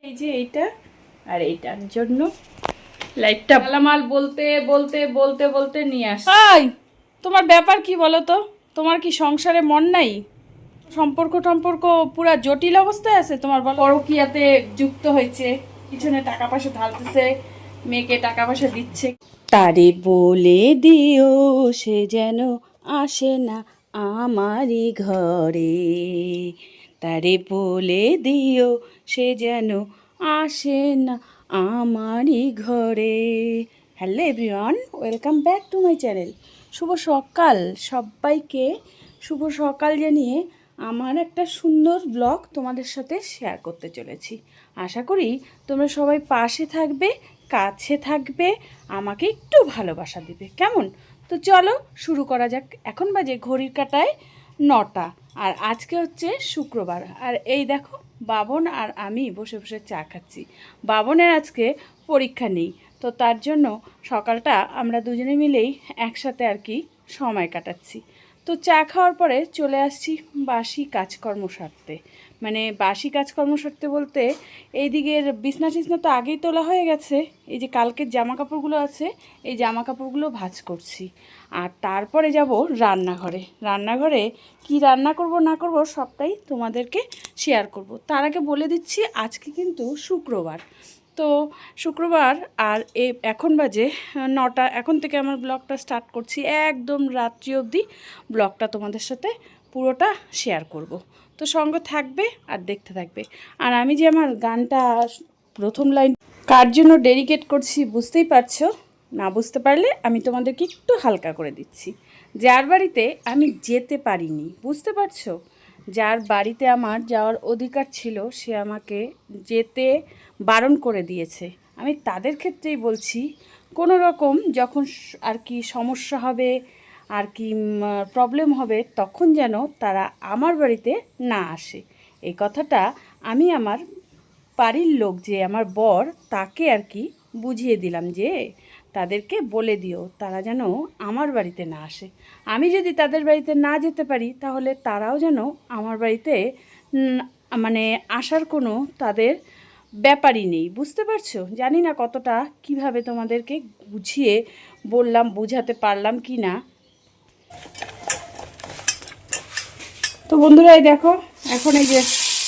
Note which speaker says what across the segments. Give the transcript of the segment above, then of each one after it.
Speaker 1: এই যে এইটা আর এইটার জন্য লাইটটা মালামাল বলতে বলতে বলতে বলতে নিয়ে আস। তোমার ব্যাপার কি বলো তো? তোমার কি সংসারে মন নাই? সম্পর্ক পুরা জটিল অবস্থায় আছে তোমার? বলো, পরকীয়াতে যুক্ত হয়েছে, পিছনে টাকা পয়সা ঢালতেছে, মেয়েকে টাকা পয়সা দিচ্ছে। তারে বলে দিও সে যেন আসে না আমারই ঘরে, তারে বলে দিও সে যেন আসে না আমারই ঘরে। Hello everyone, welcome back to my channel. শুভ সকাল সবাইকে, শুভ সকাল জানিয়ে আমার একটা সুন্দর ব্লগ তোমাদের সাথে শেয়ার করতে চলেছি। আশা করি তোমরা সবাই পাশে থাকবে, কাছে থাকবে, আমাকে একটু ভালোবাসা দিবে, কেমন? তো চলো শুরু করা যাক। এখন বাজে ঘড়ির কাঁটায় 9টা, আর আজকে হচ্ছে শুক্রবার। আর এই দেখো, বাবন আর আমি বসে বসে চা খাচ্ছি। বাবনের আজকে পরীক্ষা নেই, তো তার জন্য সকালটা আমরা দুজনে মিলেই একসাথে আর কি সময় কাটাচ্ছি। তো চা খাওয়ার পরে চলে আসছি বাসি কাজকর্ম সারতে। মানে বাসি কাজকর্ম সারতে বলতে এই দিকের বিছনা টিছনা তো আগেই তোলা হয়ে গেছে। এই যে কালকের জামা কাপড়গুলো আছে, এই জামা কাপড়গুলো ভাঁজ করছি। আর তারপরে যাব রান্নাঘরে। রান্নাঘরে কি রান্না করব না করব সবটাই তোমাদেরকে শেয়ার করব। তার আগে বলে দিচ্ছি আজকে কিন্তু শুক্রবার। তো শুক্রবার আর এখন বাজে 9টা। এখন থেকে আমার ব্লগটা স্টার্ট করছি, একদম রাত্রি অবধি ব্লগটা তোমাদের সাথে পুরোটা শেয়ার করব। তো সঙ্গে থাকবে আর দেখতে থাকবে। আর আমি যে আমার গানটা প্রথম লাইন কার জন্য ডেডিকেট করছি বুঝতেই পারছো। না বুঝতে পারলে আমি তোমাদেরকে একটু হালকা করে দিচ্ছি। যার বাড়িতে আমি যেতে পারিনি, বুঝতে পারছো, যার বাড়িতে আমার যাওয়ার অধিকার ছিল সে আমাকে যেতে বারণ করে দিয়েছে, আমি তাদের ক্ষেত্রেই বলছি, কোনো রকম যখন আর কি সমস্যা হবে, আর কি প্রবলেম হবে, তখন যেন তারা আমার বাড়িতে না আসে। এই কথাটা আমি আমার বাড়ির লোক, যে আমার বর, তাকে আর কি বুঝিয়ে দিলাম যে তাদেরকে বলে দিও তারা যেন আমার বাড়িতে না আসে। আমি যদি তাদের বাড়িতে না যেতে পারি তাহলে তারাও যেন আমার বাড়িতে মানে আসার কোনো তাদের ব্যাপারই নেই, বুঝতে পারছো? জানি না কতটা কিভাবে তোমাদেরকে বুঝিয়ে বললাম, বুঝাতে পারলাম কি না। তো বন্ধুরা এই দেখো, এখন এই যে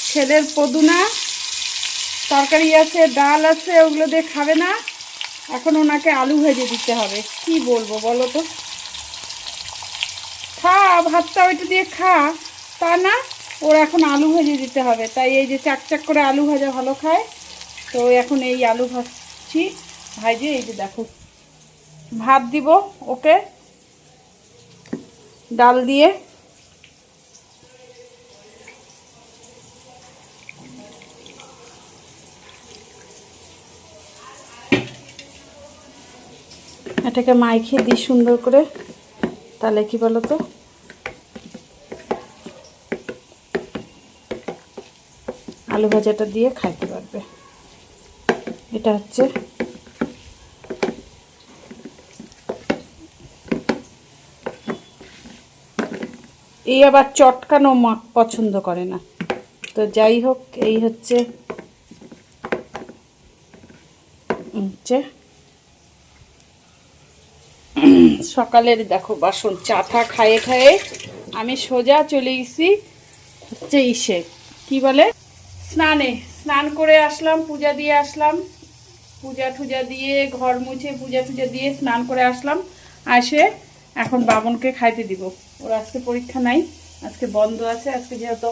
Speaker 1: ছেলের পদুনা তরকারি আছে, ডাল আছে, ওগুলো দিয়ে খাবে না। এখন ওনাকে আলু ভেজে দিতে হবে। কি বলবো বলো তো? খা ভাতটা, ওইটা দিয়ে খা, তা না, ওর এখন আলু ভেজে দিতে হবে। তাই এই যে চাক করে আলু ভাজা ভালো খায়, তো এখন এই আলু ভাজছি। ভাজে এই যে দেখো ভাত দিব ওকে ডাল দিয়ে। এটাকে মাইখিয়ে দিই সুন্দর করে, তাহলে কি বলো তো আলু ভাজাটা দিয়ে খাইতে পারবে। এটা হচ্ছে এই আবার চটকানো মাখ পছন্দ করে না। তো যাই হোক, এই হচ্ছে সকালের দেখো বাসন। চাটা খাইয়ে খাইয়ে আমি সোজা চলে গেছি হচ্ছে ইসে কি বলে স্নানে। স্নান করে আসলাম, পূজা দিয়ে আসলাম, পূজা টুজা দিয়ে ঘর মুছে পূজা টুজা দিয়ে স্নান করে আসলাম। আসে এখন বাবনকে খাইতে দিব। ওর আজকে পরীক্ষা নাই, আজকে বন্ধ আছে। আজকে যেহেতু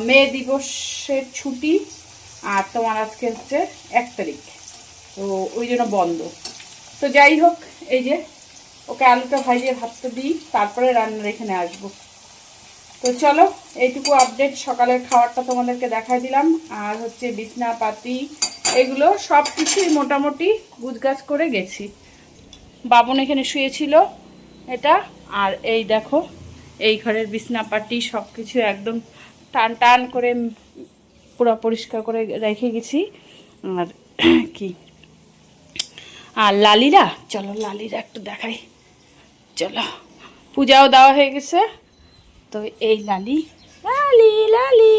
Speaker 1: মে দিবসের ছুটি, আর তোমার আজকে হচ্ছে 1 তারিখ, তো ওই জন্য বন্ধ। তো যাই হোক, এই যে ওকে আলুটা ভাজিয়ে ভাতটা দিই, তারপরে রান্নার এখানে আসবো। তো চলো এইটুকু আপডেট, সকালের খাবারটা তোমাদেরকে দেখাই দিলাম। আর হচ্ছে বিছনা পাতি এগুলো সব কিছুই মোটামুটি গুছগাছ করে গেছি। বাবন এখানে শুয়েছিল এটা। আর এই দেখো এই ঘরের বিছনা পাটি সব কিছু একদম টান টান করে পুরো পরিষ্কার করে রেখে গেছি। আর কি, আর লালিরা, চলো লালিরা একটু দেখাই, চলো। পূজাও দেওয়া হয়ে গেছে, তো এই লালি লালি লালি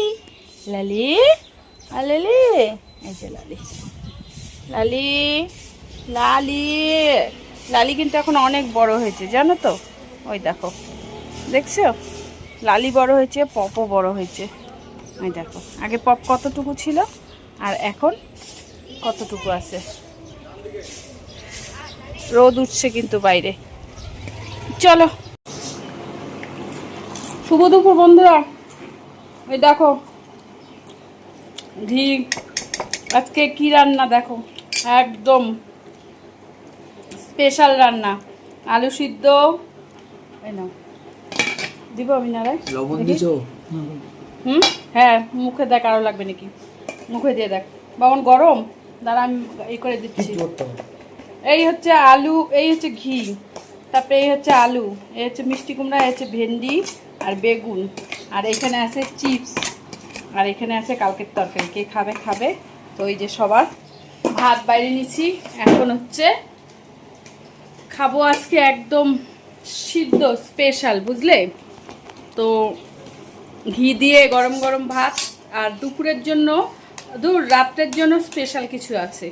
Speaker 1: লালি লালি এই যে লালি, লালি, লালি, লালি কিন্তু এখন অনেক বড় হয়েছে জানো তো। ওই দেখো, দেখছো লালি বড় হয়েছে, পপও বড় হয়েছে। ওই দেখো, আগে পপ কতটুকু ছিল আর এখন কতটুকু আছে। রোদ উঠছে কিন্তু বাইরে। চলো, শুভ দুপুর বন্ধুরা। ওই দেখো ঘি, আজকে কি রান্না দেখো, একদম স্পেশাল রান্না। আলু সিদ্ধ, এই নাও দিব আমি নারায়,
Speaker 2: লবণ দিছো?
Speaker 1: হ্যাঁ মুখে দেখ, আরো লাগবে নাকি, মুখে দিয়ে দেখ। বাবন গরম, দাঁড়া আমি এই করে দিচ্ছি। এই হচ্ছে আলু, এই হচ্ছে ঘি, তারপরে এই হচ্ছে আলু, এই হচ্ছে মিষ্টি কুমড়া, এই হচ্ছে ভেন্ডি আর বেগুন, আর এখানে আছে চিপস, আর এখানে আছে কালকের তরকারি। কে খাবে খাবে। তো এই যে সবার ভাত বাইরে নিছি, এখন হচ্ছে খাবো আজকে একদম সিদ্ধ স্পেশাল, বুঝলে তো। ঘি দিয়ে গরম গরম ভাত, আর দুপুরের জন্য রাত্রের জন্য স্পেশাল কিছু আছে।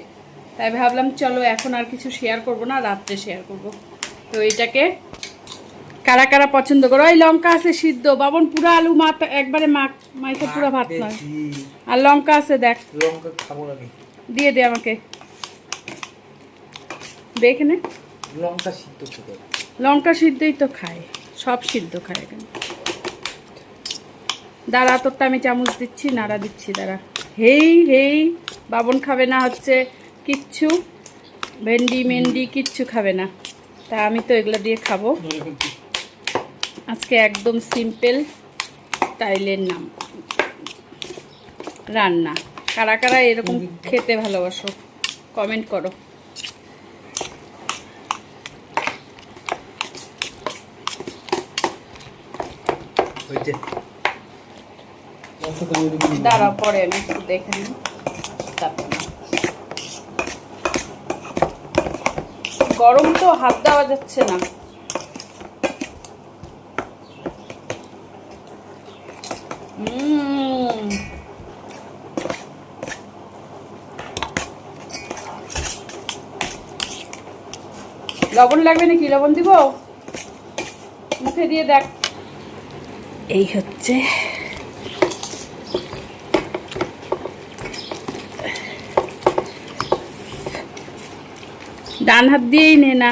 Speaker 1: তাই ভাবলাম চলো এখন আর কিছু শেয়ার করব না, রাত্রে শেয়ার করব। তো এইটাকে কারা কারা পছন্দ করো। এই লঙ্কা আছে সিদ্ধ, বাবন পুরো আলু মাথা একবারে মাইকে পুরো ভাত নয়। আর লঙ্কা আছে দেখ,
Speaker 2: লঙ্কা খাবো না,
Speaker 1: দিয়ে দে আমাকে, দেখে নে।
Speaker 2: লঙ্কা সিদ্ধ খেতে,
Speaker 1: লঙ্কা সিদ্ধই তো খায়, সব সিদ্ধ খায় এখানে। দাঁড়া তোরটা আমি চামচ দিচ্ছি, নাড়া দিচ্ছি, দাঁড়া। হেই হেই, বাবন খাবে না হচ্ছে কিচ্ছু, ভেন্ডি মেন্ডি কিচ্ছু খাবে না, তা আমি তো এগুলো দিয়ে খাবো আজকে। একদম সিম্পল স্টাইলের নাম রান্না। কারা কারা এরকম খেতে ভালোবাসো কমেন্ট করো। দাঁড়া পরে আমি একটু দেখে নিই, গরম তো হাত দেওয়া যাচ্ছে না। লবণ লাগবে নাকি, লবণ দিব, মুখে দিয়ে দেখ। এই হচ্ছে ডান হাত দিয়েই নে না,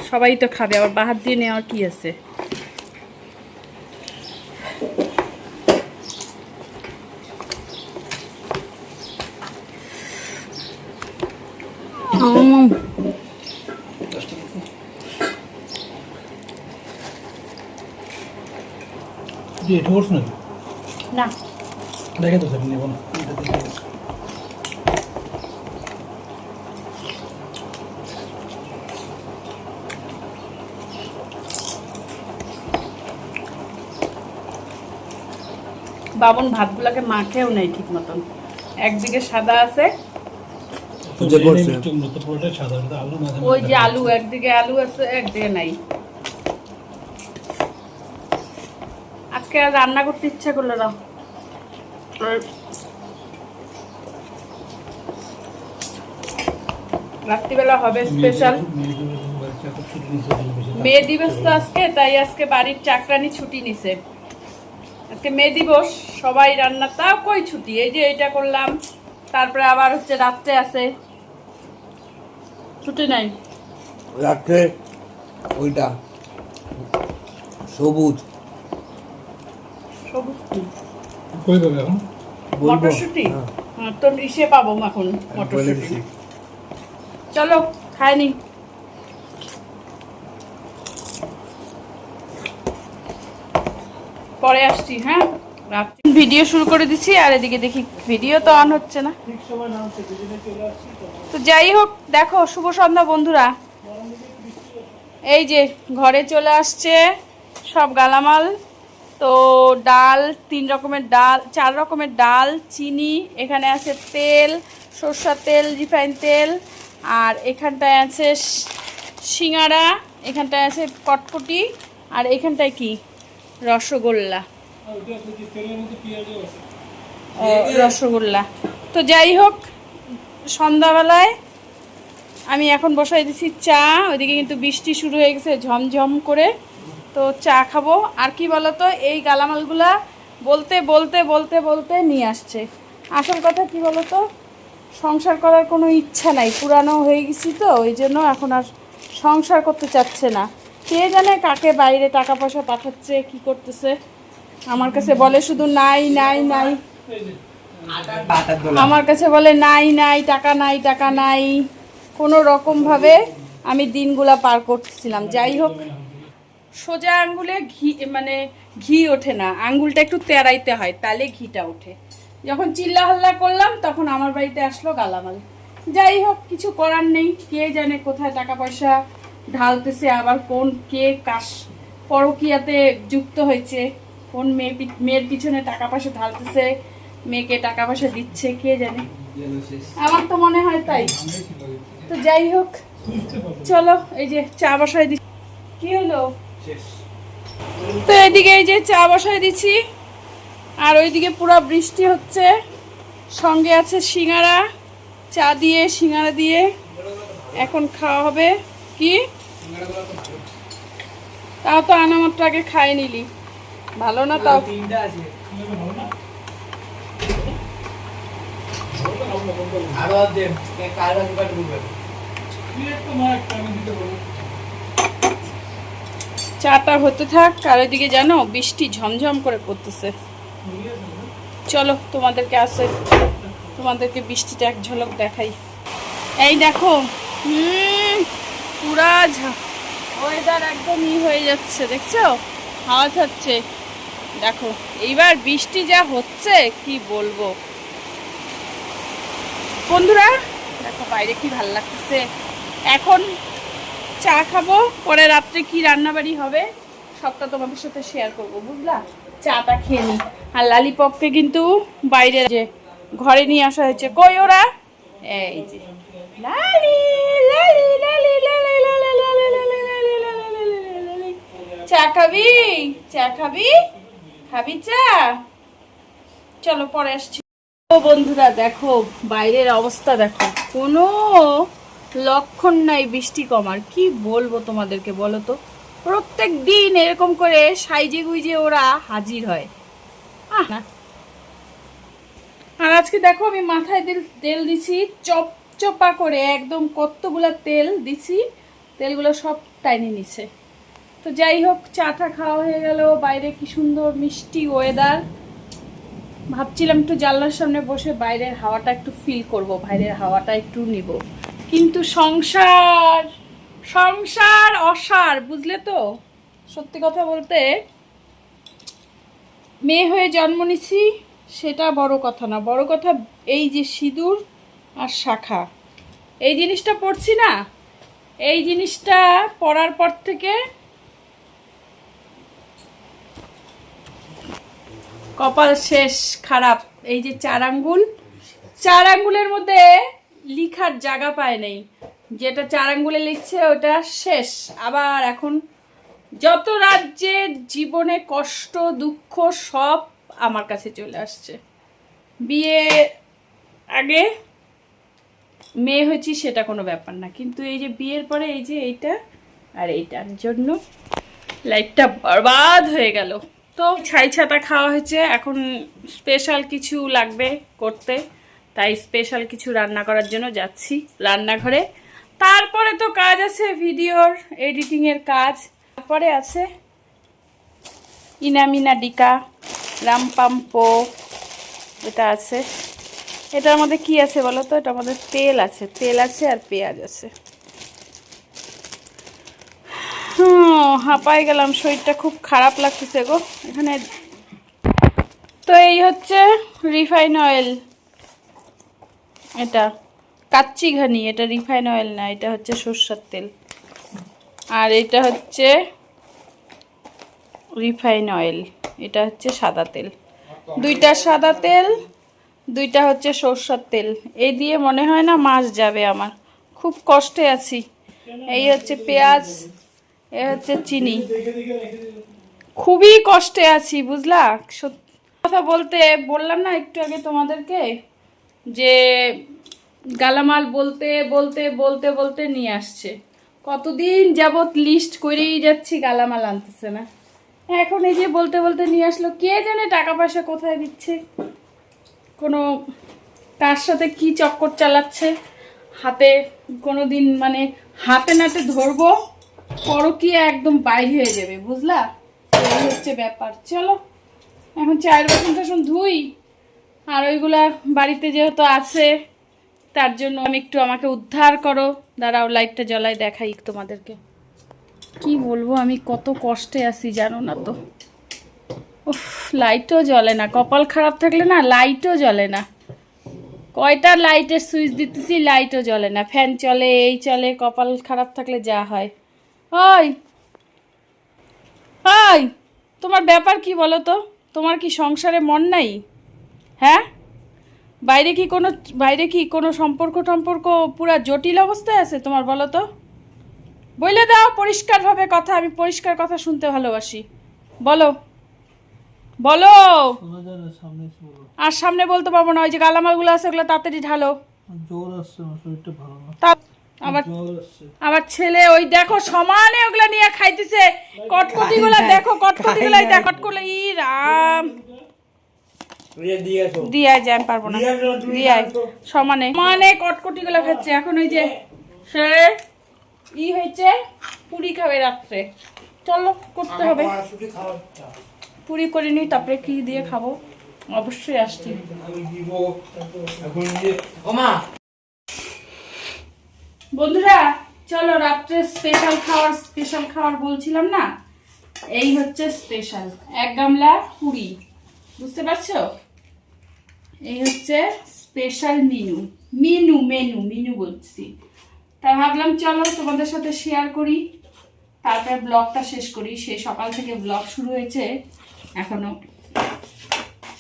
Speaker 1: সবাই তো খাবে, আবার বাঁ হাত দিয়ে নেওয়ার কি আছে। না
Speaker 3: দেখে তো স্যার নেব না।
Speaker 1: বাবন ভাতগুলাকে মাখেও নেই ঠিক মতন, একদিকে সাদা আছে, ওই যে আলু একদিকে আলু আছে একদিকে নাই। আজকে আর রান্না করতে ইচ্ছা করলো না, রাত্রিবেলা হবে স্পেশাল। মে দিবস তো আজকে, তাই আজকে বাড়ির চাকরানি ছুটি নিছে। আজকে মে দিবস, সবাই রান্না, তাও কই ছুটি, এই যে এটা করলাম, তারপরে আবার হচ্ছে রাত্রে আছে ছুটি নাই।
Speaker 2: রাত্রে ওইটা সবুজ
Speaker 1: সবুজ কি?
Speaker 3: কই পাবে এখন?
Speaker 1: মটরশুঁটি, তো ইসে পাবো এখন মটরশুঁটি। চলো খাইনি, পরে আসছি। হ্যাঁ ভিডিও শুরু করে দিছি, আর এদিকে দেখি ভিডিও তো অন হচ্ছে না। তো যাই হোক, দেখো শুভ সন্ধ্যা বন্ধুরা। এই যে ঘরে চলে আসছে সব গালামাল। তো ডাল, 3 রকমের ডাল, 4 রকমের ডাল, চিনি, এখানে আছে তেল, সরষের তেল, রিফাইন তেল, আর এখানটায় আছে সিঙ্গারা, এখানটায় আছে কটকটি, আর এখানটায় কি রসগোল্লা, রসগোল্লা। তো যাই হোক, সন্ধ্যাবেলায় আমি এখন বসাই দিছি চা। ওইদিকে কিন্তু বৃষ্টি শুরু হয়ে গেছে ঝমঝম করে। তো চা খাবো। আর কি বলতো, এই গালামালগুলা বলতে বলতে বলতে বলতে নিয়ে আসছে। আসল কথা কি বলতো, সংসার করার কোনো ইচ্ছা নাই, পুরানো হয়ে গেছি তো, ওই জন্য এখন আর সংসার করতে চাচ্ছে না। কে জানে কাকে বাইরে টাকা পয়সা পাঠাচ্ছে, কি করতেছে। আমার কাছে বলে শুধু নাই নাই নাই, আমার কাছে বলে নাই নাই, টাকা নাই, টাকা নাই। কোনো রকমভাবে আমি দিনগুলা পার করতেছিলাম। যাই হোক, সোজা আঙ্গুলে ঘি মানে ঘি ওঠে না, আঙ্গুলটা একটু তেড়াইতে হয়, তাহলে ঘিটা ওঠে। যখন চিল্লা হাল্লা করলাম তখন আমার বাড়িতে আসলো গালামাল। যাই হোক, কিছু করার নেই। কে জানে কোথায় টাকা পয়সা ঢালতেছে, আবার কোন কে কাশ পরকীয়াতে যুক্ত হয়েছে, কোন মেয়ের পিছনে টাকা পয়সা ঢালতেছে, মেয়েকে টাকা পয়সা দিচ্ছে, কে জানে। আমার তো মনে হয় তাই। তো যাই হোক, চলো এই যে চা বসাই দিচ্ছি। কি হলো? তো এদিকে এই যে চা বসাই দিচ্ছি, আর ওইদিকে পুরো বৃষ্টি হচ্ছে, সঙ্গে আছে সিঙ্গারা। চা দিয়ে সিঙ্গারা দিয়ে এখন খাওয়া হবে। কি তাও তো আনা মাত্র আগে খাই নিলি, ভালো না? তাও চাটা হতে থাক। আর ওইদিকে জানো বৃষ্টি ঝমঝম করে পড়তেছে। চলো তোমাদেরকে বৃষ্টিটা এক ঝলক দেখাই। এই দেখো, পুরা ওয়েদার একদম হয়ে যাচ্ছে, দেখছো? হাওয়া ছাড়ছে। দেখো এইবার বৃষ্টি যা হচ্ছে কি বলবো বন্ধুরা। দেখো বাইরে কি ভাল লাগতেছে। এখন চা খাবো, পরে রাত্রে কি রান্নাবাড়ি হবে সবটা তোমাদের সাথে শেয়ার করবো, বুঝলা? চাটা খেয়ে নি। আর লালিপপকে কিন্তু বাইরে যে ঘরে নিয়ে আসা হয়েছে। কই ওরা? এই যে লালি লালি লালি লালি লালি লালি লালি লালি লালি লালি। চা খাবি? চা খাবি? খাবি চা? চলো পরে আসছি। ও বন্ধুরা দেখো বাইরের অবস্থা, দেখো কোনো লক্ষণ নাই বৃষ্টি কমার। কি বলবো তোমাদেরকে বলো তো, প্রত্যেক দিন এরকম করে সাইজে গুইজে ওরা হাজির হয়। আর আজকে দেখো আমি মাথায় তেল দিছি চপচপা করে, একদম কতগুলা তেল দিছি, তেলগুলো সব টাইনে নিছে। তো যাই হোক, চাটা খাওয়া হয়ে গেল। বাইরে কি সুন্দর মিষ্টি ওয়েদার। ভাবছিলাম একটু জানলার সামনে বসে বাইরের হাওয়াটা একটু ফিল করব, বাইরের হাওয়াটা একটু নিব, কিন্তু সংসার সংসার অসার, বুঝলে তো? সত্যি কথা বলতে, মেয়ে হয়ে জন্ম নিছি সেটা বড় কথা না, বড় কথা এই যে সিঁদুর আর শাখা, এই জিনিসটা পড়ছি না, এই জিনিসটা পড়ার পর থেকে কপাল শেষ খারাপ। এই যে চার আঙ্গুলের মধ্যে লিখার জায়গা পায় নাই, যেটা চার আঙ্গুলে লিখছে ওটা শেষ। আবার এখন যত রাজ্যের জীবনে কষ্ট দুঃখ সব আমার কাছে চলে আসছে। বিয়ে আগে মেয়ে হয়েছি সেটা কোনো ব্যাপার না, কিন্তু এই যে বিয়ের পরে এই যে এইটা আর এইটার জন্য লাইফটা বরবাদ হয়ে গেল। তো ছাই ছাতা খাওয়া হয়েছে, এখন স্পেশাল কিছু লাগবে করতে, তাই স্পেশাল কিছু রান্না করার জন্য যাচ্ছি রান্নাঘরে। তারপরে তো কাজ আছে, ভিডিওর এডিটিংয়ের কাজ, তারপরে আছে ইনামিনা ডিকা রামপাম্পো, এটা আছে। এটার মধ্যে কি আছে বলো তো? এটার মধ্যে তেল আছে আর পেঁয়াজ আছে। হাঁপাই গেলাম, শরীরটা খুব খারাপ লাগতেছে গো এখানে। তো এই হচ্ছে রিফাইন অয়েল, এটা কাচ্চি ঘানি, এটা রিফাইন অয়েল না, এটা হচ্ছে সরষের তেল। আর এটা হচ্ছে রিফাইন অয়েল, এটা হচ্ছে সাদা তেল। দুইটা সাদা তেল, দুইটা হচ্ছে সরষের তেল। এই দিয়ে মনে হয় না মাস যাবে আমার, খুব কষ্টে আছি। এই হচ্ছে পেঁয়াজ, এ হচ্ছে চিনি, খুবই কষ্টে আছি, বুঝলা? সত্যি কথা বলতে, বললাম না একটু আগে তোমাদেরকে যে গালামাল বলতে বলতে বলতে বলতে নিয়ে আসছে। কতদিন যাবত লিস্ট করেই যাচ্ছি, গালামাল আনতেছে না। এখন এই যে বলতে বলতে নিয়ে আসলো। কে জানে টাকা পয়সা কোথায় দিচ্ছে, কোনো কার সাথে কি চক্কর চালাচ্ছে। হাতে কোনো দিন মানে হাতে নাতে ধরবো, পরকীয়া একদম বাইর হয়ে যাবে, বুঝলা? এই হচ্ছে ব্যাপার। চলো এখন চায়ের বাসন টাসন ধুই, আর ওইগুলা বাড়িতে যেহেতু আছে তার জন্য আমি একটু আমাকে উদ্ধার করো। দাঁড়াও লাইটটা জ্বলাই দেখাই তোমাদেরকে। কি বলবো, আমি কত কষ্টে আছি জানো না তো। উফ, লাইটও জ্বলে না। কপাল খারাপ থাকলে না লাইটও জ্বলে না। কয়টা লাইটের সুইচ দিতেছি, লাইটও জ্বলে না। ফ্যান চলে, এই চলে। কপাল খারাপ থাকলে যা হয়। ওই ওই, তোমার ব্যাপার কি বলো তো? তোমার কি সংসারে মন নাই? হ্যাঁ, বাইরে কি কোনো সম্পর্ক টম্পর্ক পুরা জটিল অবস্থায় আছে তোমার, বলো তো? বলে দাও পরিষ্কারভাবে কথা, আমি পরিষ্কার কথা শুনতে ভালোবাসি। বলো বলো। আর সামনে বলতে পারবো না, ওই যে গালামালগুলো আছে ওগুলো তাড়াতাড়ি ঢালো।
Speaker 3: জ্বর আসছে, আমার শরীরটা ভালো না।
Speaker 1: আবার
Speaker 3: জ্বর আসছে।
Speaker 1: আমার ছেলে ওই দেখো সমানে ওগুলা নিয়ে খাইতেছে। কটকটিগুলা দেখো, কটকটিগুলাই দেখো, কটকটি। ই রাম, দিয়ে যায়, আমি পারবো না। দিয়ে সমানে সমানে কটকটিগুলা খাচ্ছে। এখন ওই যে সে ই হয়েছে, পুরি খাবে রাত্রে। চলো করতে হবে, পুরি করে নিই, তারপরে কি দিয়ে খাবো অবশ্যই আসছি। বন্ধুরা চলো, রাত্রে স্পেশাল খাওয়ার বলছিলাম না, এই হচ্ছে স্পেশাল। 1 গামলা পুরি, বুঝতে পারছো? এই হচ্ছে স্পেশাল মেনু বলছি। তা ভাবলাম চলো তোমাদের সাথে শেয়ার করি, তারপরে ব্লগটা শেষ করি। সেই সকাল থেকে ব্লগ শুরু হয়েছে, এখনো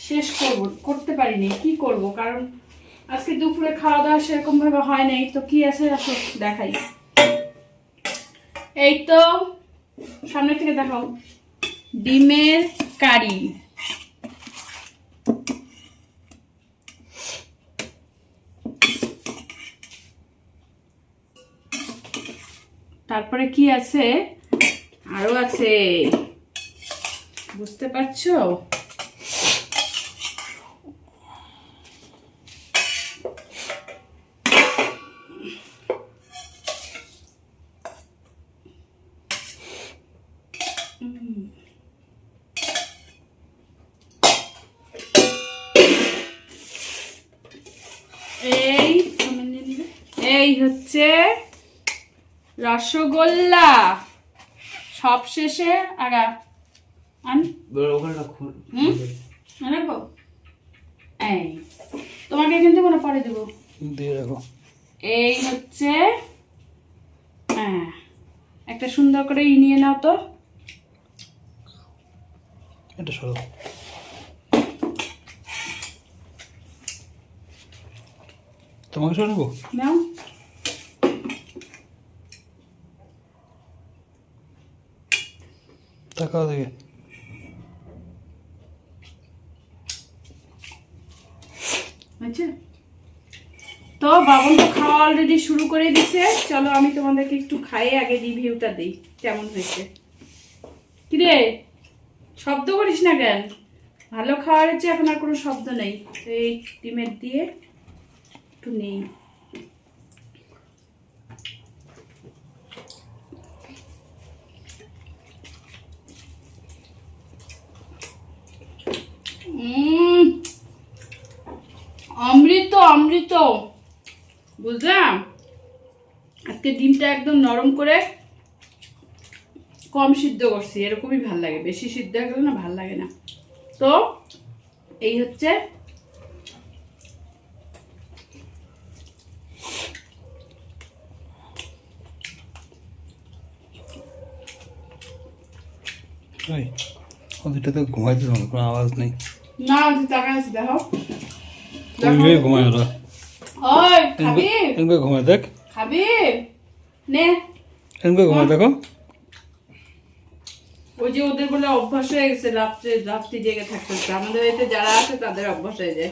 Speaker 1: শেষ করতে পারিনি। কি করব, কারণ আজকে দুপুরে খাওয়া দাওয়া সেরকম ভাবে হয় নাই। তো কি আছে আসো দেখাই। এই তো সামনে থেকে দেখাও, ডিমের কারি, তারপরে কি আছে, আরো আছে, বুঝতে পারছো? এই হচ্ছে রসগোল্লা। সব শেষে আগা এই তোমাকে এখান থেকে পরে দেবো,
Speaker 3: দিয়ে রাখো।
Speaker 1: এই হচ্ছে একটা সুন্দর করে নিয়ে নাও তো।
Speaker 3: এটা সরো, তোমাকে সরাবো।
Speaker 1: নাও,
Speaker 3: তাকাও দেখে।
Speaker 1: আচ্ছা তো বাবন তো খাওয়া অলরেডি শুরু করে দিছে। চলো আমি তোমাদেরকে একটু খাইয়ে আগে রিভিউটা দিই কেমন হয়েছে। কিরে শব্দ করিস না কেন? ভালো খাওয়ার হচ্ছে, এখন আর কোনো শব্দ নেই। এই ডিমের দিয়ে একটু নেই। অমৃত অমৃত, বুঝলাম। আজকে ডিমটা একদম নরম করে কম সিদ্ধ করছি, এরকমই ভাল লাগে। বেশি সিদ্ধ হয়ে গেলে না ভাল লাগে না। তো এই হচ্ছে
Speaker 3: ওদিকটা তো ঘুমাইতে হবে, কোনো আওয়াজ নেই।
Speaker 1: না টাকা আছে, দেখো
Speaker 3: ঘুমায় ওরা।
Speaker 1: ওই খাবি?
Speaker 3: এনকে ঘুমায় দেখ,
Speaker 1: খাবি নে,
Speaker 3: এনকে ঘুমায় দেখো।
Speaker 1: ওই যে ওদের বলে অভ্যাস হয়ে গেছে রাত্রে জেগে থাকতে। আমাদের বাড়িতে যারা আছে তাদের অভ্যাস হয়ে যায়।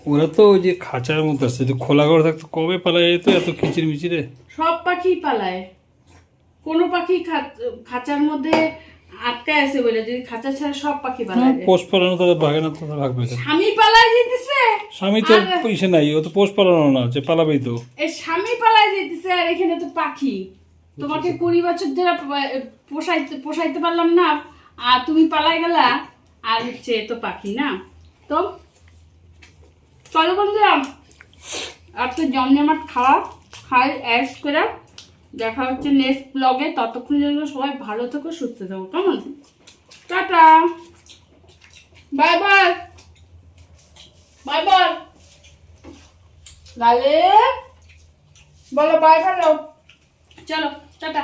Speaker 3: ওরা তো ওই যে খাঁচার মধ্যে আছে, যদি খোলা ঘর থাকতো কবে পালায় যেত এত কিচির মিচিরে।
Speaker 1: সব পাখি পালায়, কোনো পাখি খাঁচার মধ্যে আটকায় আছে বলে, যদি খাঁচা ছাড়া সব পাখি পালায় যায়।
Speaker 3: পোষ পালানো তাদের ভাগে না, তো ভাগবে কেন?
Speaker 1: স্বামী পালায় যেতেছে,
Speaker 3: স্বামী তো ইসে নাই, ও তো পোষ পালানো না, যে পালাবেই তো।
Speaker 1: এই স্বামী পালায় যেতেছে আর এখানে তো পাখি। তোমাকে 20 বছর ধরে পোষাইতে পারলাম না, আর তুমি পালাই গেলা, আর হচ্ছে তো পাখি না। তো চলো বন্ধুরা, আর তো জমজমাট খাই অ্যাশ করে। দেখা হচ্ছে নেক্সট ব্লগে, ততক্ষণ জন্য সবাই ভালো থেকো, সুস্থ থাকো, কেমন? Tata, bye bye, bye bye. লালে বলো বাই, ভালো, চলো টাটা।